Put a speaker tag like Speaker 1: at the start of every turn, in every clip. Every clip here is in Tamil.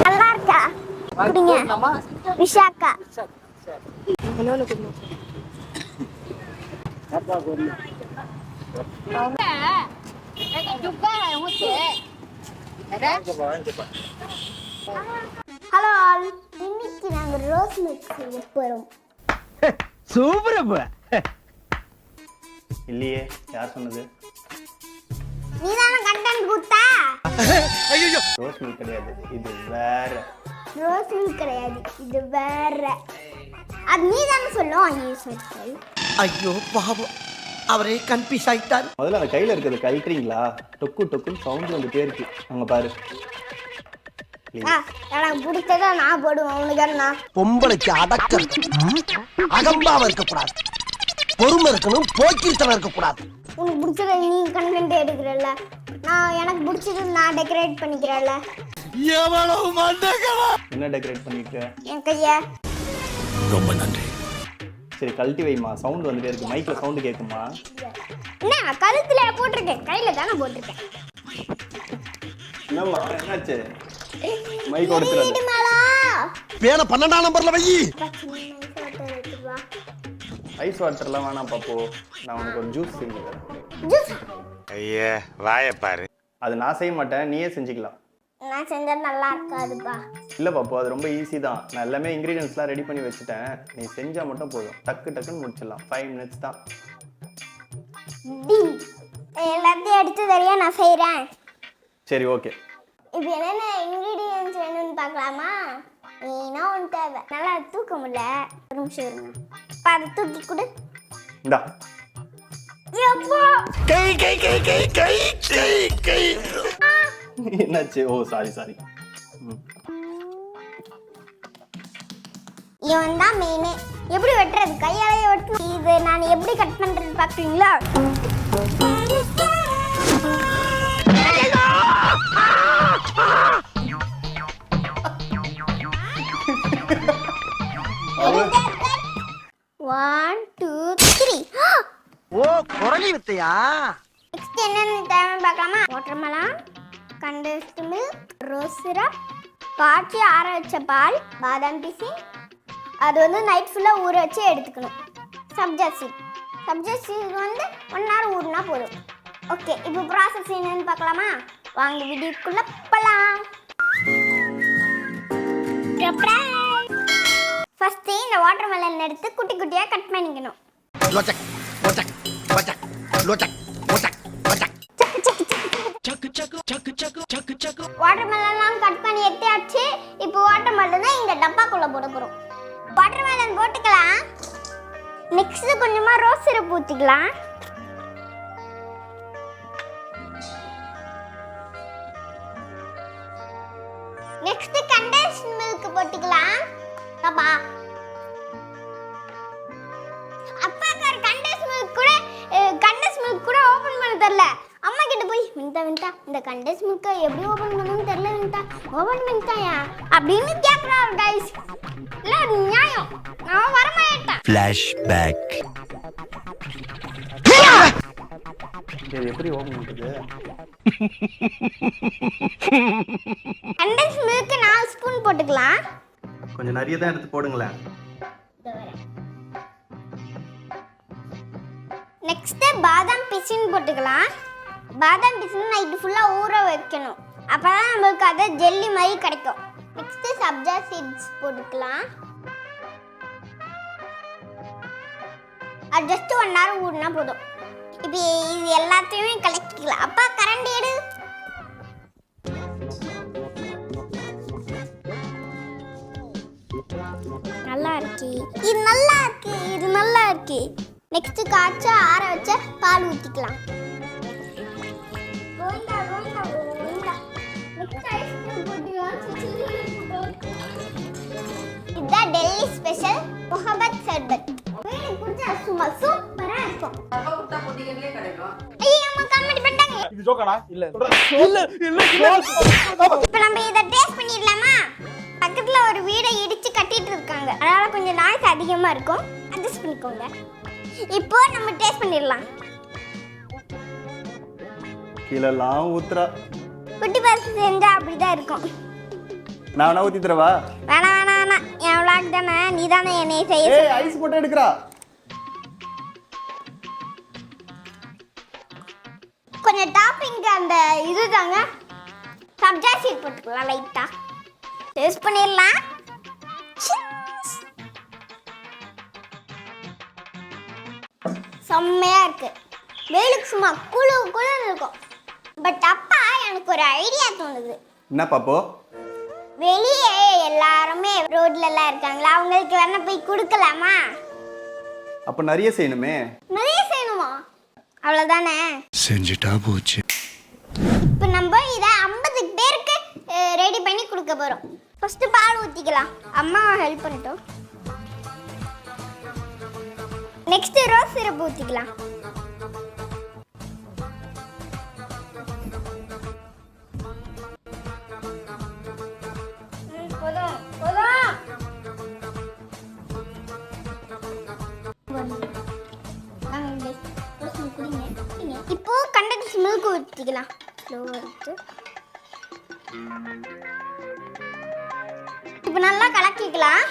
Speaker 1: நல்லா இருக்கா? குடிங்க. விஷாக்கா. ஹலோ ஆல், இன்னைக்கு நாங்க ரோஸ் மில்க் செய்ய போறோம்.
Speaker 2: சூப்பர் அப்ப.
Speaker 3: இல்லையே, யார் சொன்னது?
Speaker 1: நீதான கண்டென்ட் கொடுத்தா?
Speaker 3: ஐயோ, ரோஸ் மில்க் கிடையாது, இது வேற.
Speaker 1: ரோஸ் மில்க் கிடையாது, இது வேற. அது நீதான சொல்லும். ஐயோ சாரி.
Speaker 2: ஐயோ பாவம், அவரே கன்ஃபியூஸ் ஆயிட்டார்.
Speaker 3: முதல்ல அந்த கையில இருக்கிறது கழட்டுறீங்களா? டொக்கு டொக்குன்னு சவுண்ட் வந்துட்டே இருக்கு. அங்க பாரு.
Speaker 1: எனக்கு பிடிச்சதா நான் போடுவேன். உனக்கு என்ன?
Speaker 2: பொம்பளைக்கு அடக்கம், அகம்பாவ இருக்கக்கூடாது, பொறுமை இருக்கணும், போக்கிரித்தனம் இருக்கக்கூடாது.
Speaker 1: உனக்கு பிடிச்சத நீ கண்டென்ட் எடுக்கிறல்ல, நான் எனக்கு பிடிச்சது நான் டெக்கரேட் பண்ணிக்கிறேன்ல.
Speaker 3: என்ன டெக்கரேட் பண்ணிருக்க?
Speaker 1: என் கைய.
Speaker 2: ரொம்ப நன்றி.
Speaker 3: சரி, கழட்டி வைமா. சவுண்ட் வந்துட்டே இருக்கு. மைக்ல சவுண்ட் கேக்குமா?
Speaker 1: என்ன கழுத்துல போட்டிருக்கேன், கையில தானே போட்டிருக்கேன்.
Speaker 3: என்னம்மா என்னாச்சு? மைக் உடைச்சிராத.
Speaker 2: பேன 12ஆம் நம்பர்ல வை.
Speaker 3: ஐஸ் வாட்டர்லாம் வேணாம் பாப்போ. நான் உனக்கு ஒரு ஜூஸ் செஞ்சு தரேன்.
Speaker 1: ஜூஸ்?
Speaker 4: ஐயா வாயை பாரு.
Speaker 3: அது நான் செய்ய மாட்டேன், நீயே செஞ்சுக்கலாம்.
Speaker 1: நான் செஞ்சா நல்லா இருக்காதுப்பா.
Speaker 3: இல்லை பாப்போ, அது ரொம்ப ஈஸி தான். நான் எல்லாமே இன்க்ரீடியன்ஸ்லாம் ரெடி பண்ணி வச்சுட்டேன். நீ செஞ்சால் மட்டும் போதும். டக்கு டக்குன்னு முடிச்சிடலாம். 5 minutes தான்.
Speaker 1: எல்லாத்தையும் எடுத்து தரியா, நான் செய்கிறேன்.
Speaker 3: சரி, ஓகே.
Speaker 1: இப்போ என்னென்ன இன்க்ரீடியன்ஸ் வேணும்னு பார்க்கலாமா? ஏன்னா ஒன்று தேவை. நல்லா தூக்க முடியல, ஒரு நிமிஷம் இருங்க. இப்போ அதை தூக்கி கொடு.
Speaker 3: இந்தா.
Speaker 2: கை கை கை கை கை கை கை.
Speaker 3: என்னாச்சு? ஓ சாரி.
Speaker 1: இவன் தான் மெயினே. எப்படி வெட்டுறது? கையாலேயே வெட்டணும். இது நான் எப்படி கட் பண்ணுறது பார்க்குறீங்களா? One, two, three.
Speaker 2: ஓ குரலி வித்தையா?
Speaker 1: நெக்ஸ்ட் என்னென்ன தேவைன்னு பார்க்கலாமா? Watermelon, condensed milk, rose syrup, காய்ச்சி ஆற வச்ச பால், பாதாம் பிசின், அது வந்து நைட் ஃபுல்லாக ஊற வச்சு எடுத்துக்கணும். சப்ஜா சீட் வந்து 1 hour ஊறினா போதும். ஓகே, இப்போ ப்ராசஸ் என்னன்னு பார்க்கலாமா? வாங்க வீடியோக்குள்ள போகலாம். ஃபர்ஸ்ட் இந்த வாட்டர்மெலன் எடுத்து குட்டி குட்டியாக கட் பண்ணிக்கணும்.
Speaker 2: லோச்சக் லோச்சக் லோச்சக் லோச்சக் லோச்சக் லோச்சக்.
Speaker 1: வாட்டர்மெலன்லாம் கட் பண்ணி எடுத்தாச்சு. இப்போ வாட்டர்மெலனை இந்த டப்பாக்குள்ள போட போறோம். வாட்டர்மெலன் போட்டுக்கலாம். நெக்ஸ்ட் கொஞ்சமா ரோஸ் சிரப் ஊத்திக்கலாம். நெக்ஸ்ட் கண்டென்ஸ்டு மில்க் போட்டுக்கலாம். அப்பா கண்டென்ஸ்டு மில்க் கூட ஓபன் பண்ண தெரியல. அம்மா கிட்ட போய் விண்டா இந்த கண்டென்ஸ் மில்க் எப்படி ஓபன் பண்ணனும்னு தெரியல, விண்டா ஓபன் பண்ணிட்டாயா அப்படின்னு கேக்குறாரு गाइस. இல்ல நியாயம், நான் வர மாட்டேன்.
Speaker 2: ஃபிளாஷ்பேக்.
Speaker 3: இது எப்படி ஓபன் பண்றது?
Speaker 1: கண்டென்ஸ் மில்க் 4 ஸ்பூன் போட்டுக்கலாம்.
Speaker 3: கொஞ்சம் நிறைய தான் எடுத்து போடுங்களேன்.
Speaker 1: நெக்ஸ்ட் பாதாம் பிசின் போட்டுக்கலாம். பாதாம் பிசின் நைட் ஃபுல்லா ஊற வைக்கணும். அப்பதான் நமக்கு அது ஜெல்லி மாதிரி கிடைக்கும். நெக்ஸ்ட் சப்ஜா சீட்ஸ் போட்டுக்கலாம். அது ஜஸ்ட் 1 hour ஊறினா போதும். இப்போ இது எல்லாத்தையுமே கலக்கிக்கலாம். அப்பா கரண்டி எடு. நல்லா இருக்கு, இது நல்லா இருக்கு. நெக்ஸ்ட் காய்ச்ச ஆற வச்ச பால் ஊத்திக்கலாம். இதுதான் டெல்லி ஸ்பெஷல் முஹப்பத் சர்பத். குடிச்சா சும்மா சூப்பரா இருக்கும். ஐயோ அம்மா கமெண்ட் பண்ணிட்டாங்க.
Speaker 5: இது ஜோக்காடா? இல்ல
Speaker 1: இப்போ நம்ம இத டேஸ்ட் பண்ணிடலாமா? பக்கத்துல ஒரு வீடை இடிச்சு கட்டிட்டு இருக்காங்க, அதனால கொஞ்சம் நாய்ஸ் அதிகமா இருக்கும், அட்ஜஸ்ட் பண்ணிக்கோங்க. இப்போ நம்ம டேஸ்ட் பண்ணிடலாம்.
Speaker 3: கீழெல்லாம் ஊத்துறா.
Speaker 1: குட்டி பசு செஞ்சா அப்படிதான் இருக்கும்.
Speaker 3: நான் வேணா ஊத்தி தரவா?
Speaker 1: வேணாம் வேணாம் வேணாம், என் விளாக் தானே, நீ தானே என்னை செய்ய
Speaker 3: ஏய் ஐஸ் போட்டு எடுக்கிறா.
Speaker 1: கொஞ்சம் டாப்பிங்க்கு அந்த இது தாங்க, சப்ஜா சீட் போட்டுக்கலாம் லைட்டா, டேஸ்ட் பண்ணிடலாம். செம்மையா இருக்கு, வெயிலுக்கு சும்மா குழு குழுன்னு இருக்கும். பட் அப்பா எனக்கு ஒரு ஐடியா தோணுது.
Speaker 3: என்ன பாப்போ?
Speaker 1: வெளியே எல்லாருமே ரோட்ல எல்லாம் இருக்காங்களா, அவங்களுக்கு வேணா போய் கொடுக்கலாமா?
Speaker 3: அப்ப நிறைய செய்யணுமே.
Speaker 1: நிறைய செய்யணுமா? அவ்வளவுதானே,
Speaker 2: செஞ்சுட்டா போச்சு.
Speaker 1: இப்போ நம்ம இதை 50 பேருக்கு ரெடி பண்ணி கொடுக்க போறோம். ஃபர்ஸ்ட் பால் ஊத்திக்கலாம், அம்மா ஹெல்ப் பண்ணிட்டோம். நெக்ஸ்ட் ரோஸ் சிரப் ஊத்திக்கலாம். போதும் போதும். இப்போ கண்டக்டர்ஸ் மில்க் ஊற்றிக்கலாம். ஸ்லோவாக எடுத்து இப்போ நல்லா கலக்கிக்கலாம்.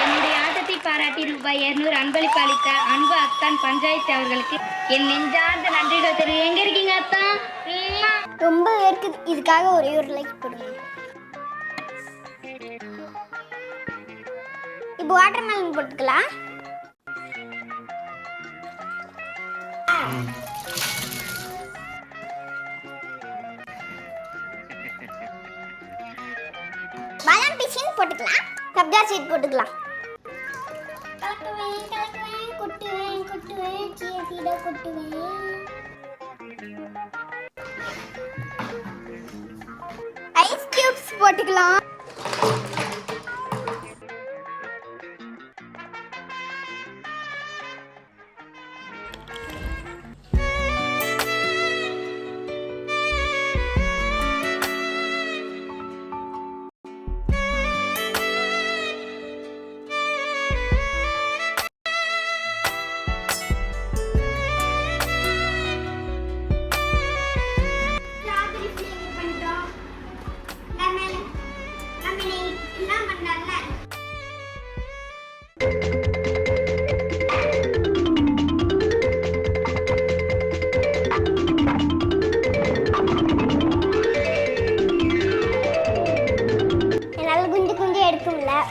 Speaker 5: என்னுடைய ஆட்டத்தை பாராட்டி ரூபாய் 200 அன்பளிப்பு அளித்த அன்பு அத்தான் பஞ்சாயத்து அவர்களுக்கு என் நெஞ்சார்ந்த நன்றிகள் தெரியும். எங்க இருக்கீங்க அத்தான்?
Speaker 1: ரொம்ப இருக்குது, இதுக்காக ஒரே ஒரு லைக் போடுங்க. இப்போ வாட்டர் மெலன் போட்டுக்கலாம். பாதாம் பிசின் போட்டுக்கலாம். சப்ஜா சீட் போட்டுக்கலாம். கலக்குவேன் கலக்குவேன், கொட்டுவேன் கொட்டுவேன், சியா சீட கொட்டுவேன். ஐஸ் கியூப்ஸ் போட்டுக்கலாம்.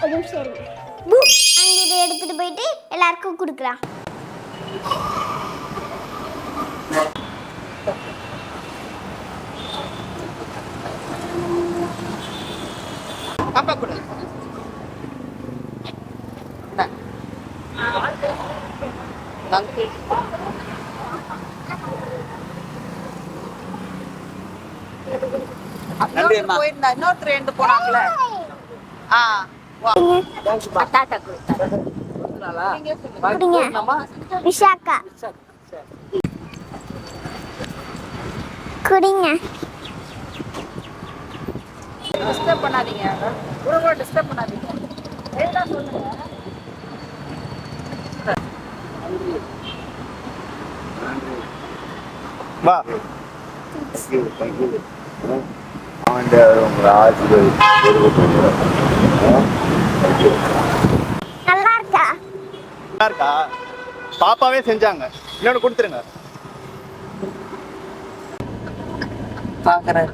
Speaker 1: ஒரு நிமிஷம் இருங்க. அங்கே இதை எடுத்துட்டு போயிட்டு எல்லாருக்கும் கொடுக்கலாம்.
Speaker 6: பாப்பா கூட போயிருந்தா இன்னொருத்தர் ரெண்டு போனாங்கல்ல.
Speaker 1: விஷாக்கா குடிங்க.
Speaker 6: டிஸ்டர்ப் பண்ணாதீங்க, ரொம்ப டிஸ்டர்ப் பண்ணாதீங்க.
Speaker 3: வா
Speaker 1: நல்லா இருக்கா?
Speaker 3: நல்லா இருக்கா? பாப்பாவே செஞ்சாங்க, இன்னொன்னு கொடுத்துருங்க.
Speaker 6: பாக்குறேன்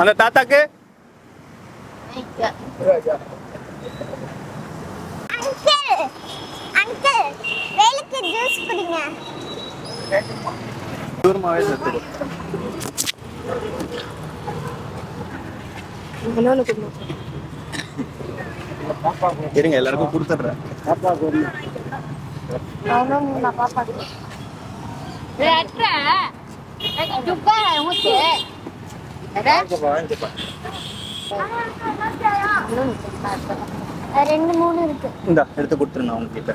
Speaker 3: அந்த தாத்தாக்கு
Speaker 1: அங்கிள் அங்கிள் வேலுக்கு ஜூஸ் குடிங்க.
Speaker 3: தூரமாவே செத்துடு. இருங்க எல்லாருக்கும் கொடுத்துட்றேன்.
Speaker 1: ரெண்டு மூணு இருக்கு.
Speaker 3: இந்த எடுத்து கொடுத்துருங்க அவங்க கிட்ட.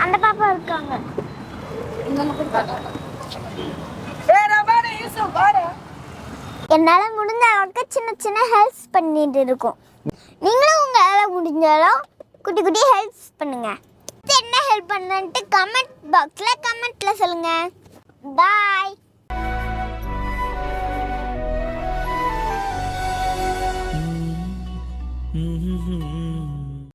Speaker 1: அந்த பாப்பா இருக்காங்க. என்னால முடிஞ்ச அளவுக்கு சின்ன சின்ன ஹெல்ப் பண்ணிட்டு இருக்கோம். நீங்களும் உங்களால் முடிஞ்சாலும் குட்டி குட்டி ஹெல்ப்ஸ் பண்ணுங்க. என்ன ஹெல்ப் பண்ணுன்ட்டு கமெண்ட் பாக்ஸில் கமெண்ட்டில் சொல்லுங்கள். பாய்.